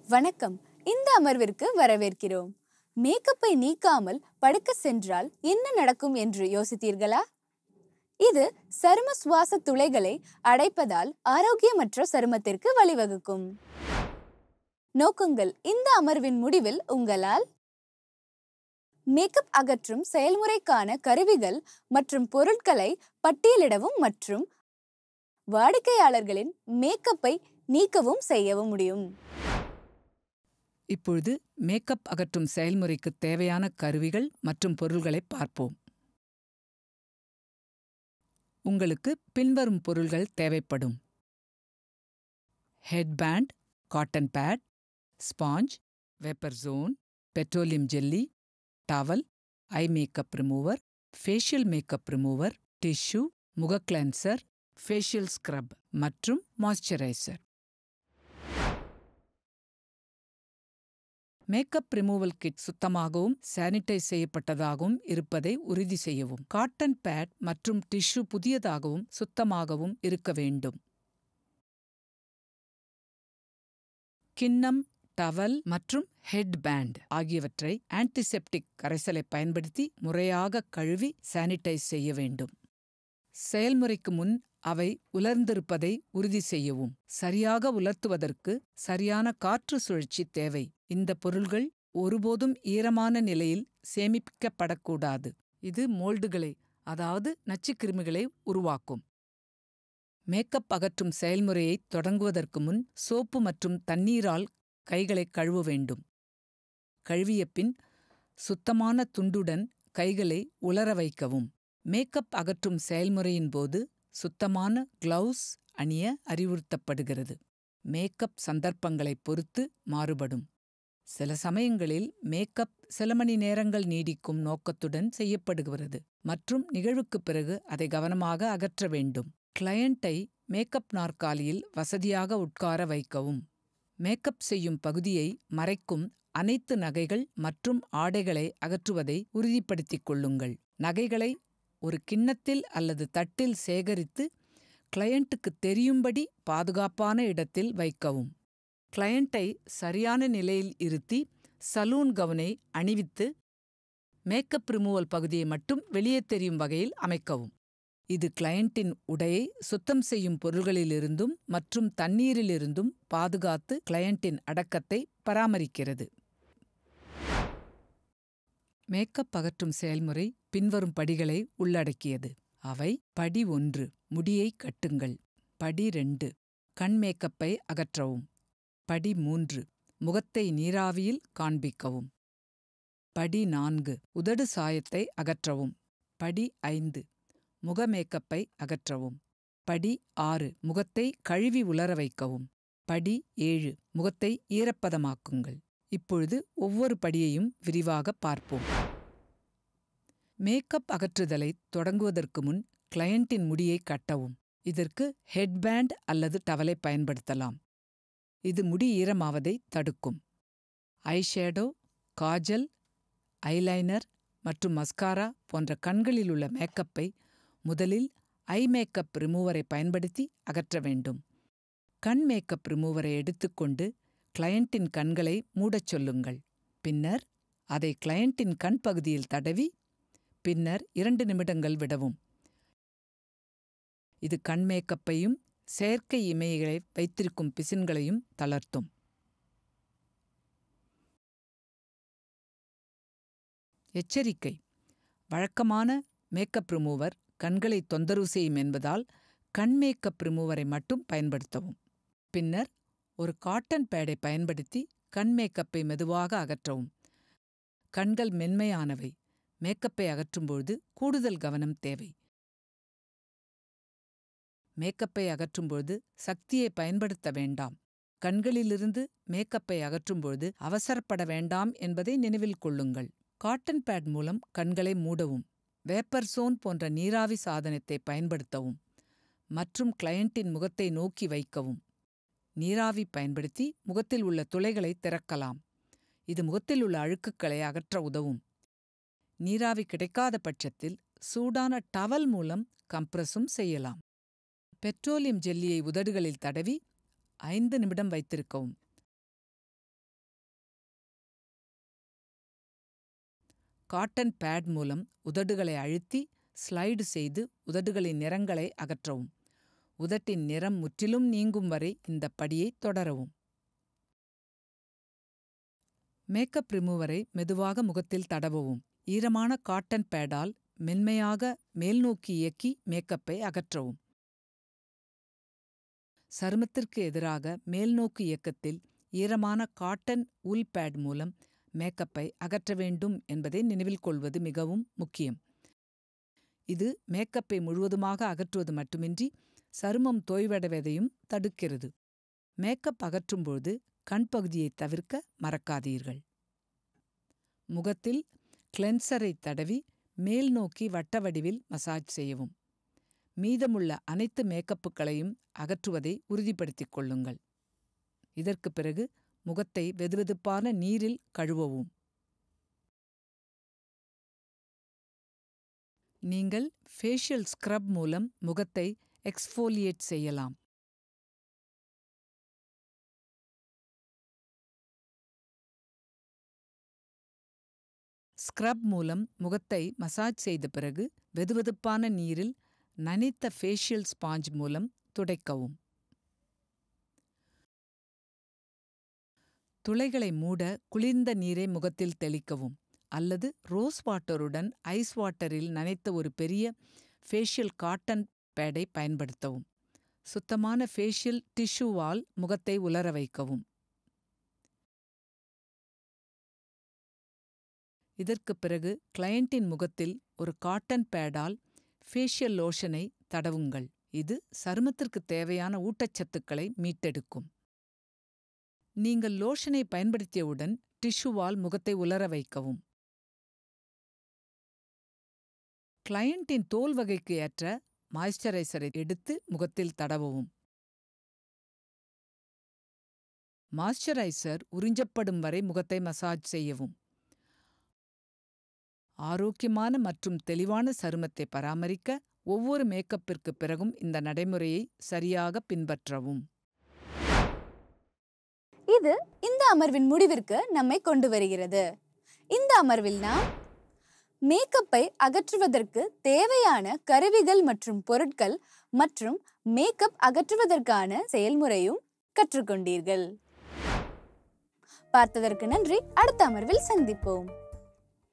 வணக்கம். இந்த அமர்விற்கு வரவேற்கிறோம். மேக்கப்பை நீக்காமல் படுக்க சென்றால் என்ன நடக்கும் என்று யோசித்தீர்களா? இது சரும சுவாச துளைகளை அடைப்பதால் ஆரோக்கியமற்ற சருமத்திற்கு வழிவகுக்கும். நோக்குங்கள், இந்த அமர்வின் முடிவில் உங்களால் மேக்கப் அகற்றும் செயல்முறைக்கான கருவிகள் மற்றும் பொருட்களை பட்டியலிடவும் மற்றும் வாடிக்கையாளர்களின் மேக்கப்பை நீக்கவும் செய்யவும் முடியும். இப்பொழுது மேக்கப் அகற்றும் செயல்முறைக்கு தேவையான கருவிகள் மற்றும் பொருள்களை பார்ப்போம். உங்களுக்கு பின்வரும் பொருள்கள் தேவைப்படும்: headband, cotton pad, sponge, vapour zone, petroleum jelly, towel, eye makeup remover, facial makeup remover, tissue, முக கிளென்சர், ஃபேஷியல் ஸ்க்ரப் மற்றும் மாய்ஸ்சரைசர். மேக்கப் ரிமூவல் கிட் சுத்தமாகவும் சானிடைஸ் செய்யப்பட்டதாகவும் இருப்பதை உறுதி செய்யவும். காட்டன் பேட் மற்றும் டிஷ்யூ புதியதாகவும் சுத்தமாகவும் இருக்க வேண்டும். கிண்ணம், டவல் மற்றும் ஹெட் பேண்ட் ஆகியவற்றை ஆன்டிசெப்டிக் கரைசலை பயன்படுத்தி முறையாக கழுவி சானிடைஸ் செய்ய வேண்டும். செயல்முறைக்கு முன் அவை உலர்ந்திருப்பதை உறுதி செய்யவும். சரியாக உலர்த்துவதற்கு சரியான காற்று சுழற்சி தேவை. இந்த பொருள்கள் ஒருபோதும் ஈரமான நிலையில் சேமிக்கப்படக்கூடாது. இது மோல்டுகளை, அதாவது நச்சுக்கிருமிகளை உருவாக்கும். மேக்கப் அகற்றும் செயல்முறையை தொடங்குவதற்கு முன் சோப்பு மற்றும் தண்ணீரால் கைகளை கழுவ வேண்டும். கழுவிய பின் சுத்தமான துண்டுடன் கைகளை உலர வைக்கவும். மேக்கப் அகற்றும் செயல்முறையின் போது சுத்தமான கிளவுஸ் அணிய அறிவுறுத்தப்படுகிறது. மேக்கப் சந்தர்ப்பங்களைப் பொறுத்து மாறுபடும். சில சமயங்களில் மேக்கப் சில மணி நேரங்கள் நீடிக்கும் நோக்கத்துடன் செய்யப்படுகிறது மற்றும் நிகழ்வுக்குப் பிறகு அதை கவனமாக அகற்ற வேண்டும். கிளையண்ட்டை மேக்கப் நாற்காலியில் வசதியாக உட்கார வைக்கவும். மேக்கப் செய்யும் பகுதியை மறைக்கும் அனைத்து நகைகள் மற்றும் ஆடைகளை அகற்றுவதை உறுதிப்படுத்திக் கொள்ளுங்கள். நகைகளை ஒரு கிண்ணத்தில் அல்லது தட்டில் சேகரித்து கிளையண்ட்டுக்கு தெரியும்படி பாதுகாப்பான இடத்தில் வைக்கவும். கிளையண்ட்டை சரியான நிலையில் இருத்தி சலூன் கவுனை அணிவித்து மேக்கப் ரிமூவல் பகுதியை மட்டும் வெளியே தெரியும் வகையில் அமைக்கவும். இது கிளையண்ட்டின் உடையை சுத்தம் செய்யும் பொருள்களிலிருந்தும் மற்றும் தண்ணீரிலிருந்தும் பாதுகாத்து கிளையண்ட்டின் அடக்கத்தை பராமரிக்கிறது. மேக்கப் அகற்றும் செயல்முறை பின்வரும் படிகளை உள்ளடக்கியது. அவை: படி 1, முடியை கட்டுங்கள். படி 2, கண் மேக்கப்பை அகற்றவும். படி 3, முகத்தை நீராவியில் காண்பிக்கவும். படி 4, உதடு சாயத்தை அகற்றவும். படி 5, முக மேக்கப்பை அகற்றவும். படி 6, முகத்தை கழுவி உலர வைக்கவும். படி 7, முகத்தை ஈரப்பதமாக்குங்கள். இப்பொழுது ஒவ்வொரு படியையும் விரிவாக பார்ப்போம். மேக்கப் அகற்றுதலை தொடங்குவதற்கு முன் கிளையண்ட்டின் முடியை கட்டவும். இதற்கு ஹெட்பேண்ட் அல்லது டவலை பயன்படுத்தலாம். இது முடி ஈரமாவதை தடுக்கும். ஐஷேடோ, காஜல், ஐலைனர் மற்றும் மஸ்காரா போன்ற கண்களில் உள்ள மேக்கப்பை முதலில் ஐ மேக்கப் ரிமூவரை பயன்படுத்தி அகற்ற வேண்டும். கண் மேக்கப் ரிமூவரை எடுத்துக்கொண்டு கிளையண்ட்டின் கண்களை மூடச் சொல்லுங்கள். பின்னர் அதை கிளையண்ட்டின் கண் பகுதியில் தடவி பின்னர் 2 நிமிடங்கள் விடவும். இது கண் மேக்கப்பையும் செயற்கை இமைகளை வைத்திருக்கும் பிசின்களையும் தளர்த்தும். எச்சரிக்கை: வழக்கமான மேக்கப் ரிமூவர் கண்களை தொந்தரவு செய்யும் என்பதால் கண் மேக்கப் ரிமூவரை மட்டும் பயன்படுத்தவும். பின்னர் ஒரு காட்டன் பேடை பயன்படுத்தி கண் மேக்கப்பை மெதுவாக அகற்றவும். கண்கள் மென்மையானவை. மேக்கப்பை அகற்றும்போது கூடுதல் கவனம் தேவை. மேக்கப்பை அகற்றும்போது சக்தியை பயன்படுத்த வேண்டாம். கண்களிலிருந்து மேக்கப்பை அகற்றும்போது அவசரப்பட வேண்டாம் என்பதை நினைவில் கொள்ளுங்கள். காட்டன் பேட் மூலம் கண்களை மூடவும். வேப்பர் ஜோன் போன்ற நீராவி சாதனத்தை பயன்படுத்தவும் மற்றும் கிளையண்ட்டின் முகத்தை நோக்கி வைக்கவும். நீராவி பயன்படுத்தி முகத்தில் உள்ள துளைகளை திறக்கலாம். இது முகத்தில் உள்ள அழுக்குகளை அகற்ற உதவும். நீராவி கிடைக்காத பட்சத்தில் சூடான டவல் மூலம் கம்ப்ரஸும் செய்யலாம். பெட்ரோலியம் ஜெல்லியை உதடுகளில் தடவி 5 நிமிடம் வைத்திருக்கவும். காட்டன் பேட் மூலம் உதடுகளை அழுத்தி ஸ்லைடு செய்து உதடுகளின் நிறங்களை அகற்றவும். உதட்டின் நிறம் முற்றிலும் நீங்கும் வரை இந்த படியை தொடரவும். மேக்கப் ரிமூவரை மெதுவாக முகத்தில் தடவவும். ஈரமான காட்டன் பேடால் மென்மையாக மேல்நோக்கி இயக்கி மேக்கப்பை அகற்றவும். சருமத்திற்கு எதிராக மேல்நோக்கு இயக்கத்தில் ஈரமான காட்டன் உல் பேட் மூலம் மேக்கப்பை அகற்ற வேண்டும் என்பதை நினைவில் கொள்வது மிகவும் முக்கியம். இது மேக்கப்பை முழுவதுமாக அகற்றுவது மட்டுமின்றி சருமம் தோய்வடைவதையும் தடுக்கிறது. மேக்கப் அகற்றும்போது கண் பகுதியை தவிர்க்க மறக்காதீர்கள். முகத்தில் கிளென்சரை தடவி மேல் நோக்கி வட்ட வடிவில் மசாஜ் செய்யவும். மீதமுள்ள அனைத்து மேக்கப்புகளையும் அகற்றுவதை உறுதிப்படுத்திக் கொள்ளுங்கள். இதற்கு பிறகு முகத்தை வெதுவெதுப்பான நீரில் கழுவவும். நீங்கள் ஃபேஷியல் ஸ்க்ரப் மூலம் முகத்தை எக்ஸ்ஃபோலியேட் செய்யலாம். ஸ்க்ரப் மூலம் முகத்தை மசாஜ் செய்த பிறகு வெதுவெதுப்பான நீரில் நனைத்த ஃபேஷியல் ஸ்பாஞ்ச் மூலம் துடைக்கவும். துளைகளை மூட குளிர்ந்த நீரை முகத்தில் தெளிக்கவும் அல்லது ரோஸ் வாட்டருடன் ஐஸ் வாட்டரில் நனைத்த ஒரு பெரிய ஃபேஷியல் காட்டன் பேடை பயன்படுத்தவும். சுத்தமான ஃபேஷியல் டிஷ்யூவால் முகத்தை உலர வைக்கவும். இதற்குப் பிறகு கிளையண்டின் முகத்தில் ஒரு காட்டன் பேடால் ஃபேஷியல் லோஷனை தடவுங்கள். இது சருமத்திற்கு தேவையான ஊட்டச்சத்துக்களை மீட்டெடுக்கும். நீங்கள் லோஷனை பயன்படுத்தியவுடன் டிஷ்யூவால் முகத்தை உலர வைக்கவும். கிளையண்டின் தோல் வகைக்கு ஏற்ற மாய்ஸ்சரைசரை எடுத்து முகத்தில் தடவவும். மாய்ஸ்சரைசர் உறிஞ்சப்படும் வரை முகத்தை மசாஜ் செய்யவும். ஆரோக்கியமான மற்றும் தெளிவான சருமத்தை பராமரிக்க ஒவ்வொரு மேக்கப்பிற்கு பிறகும் இந்த நடைமுறையை சரியாக பின்பற்றவும். இது இந்த அமர்வின் முடிவிற்கு நம்மை கொண்டு வருகிறது. இந்த அமர்வில் நாம் மேக்கப்பை அகற்றுவதற்கு தேவையான கருவிகள் மற்றும் பொருட்கள் மற்றும் மேக்கப் அகற்றுவதற்கான செயல்முறையும் கற்றுக்கொண்டீர்கள். பார்த்ததற்கு நன்றி. அடுத்த அமர்வில் சந்திப்போம்.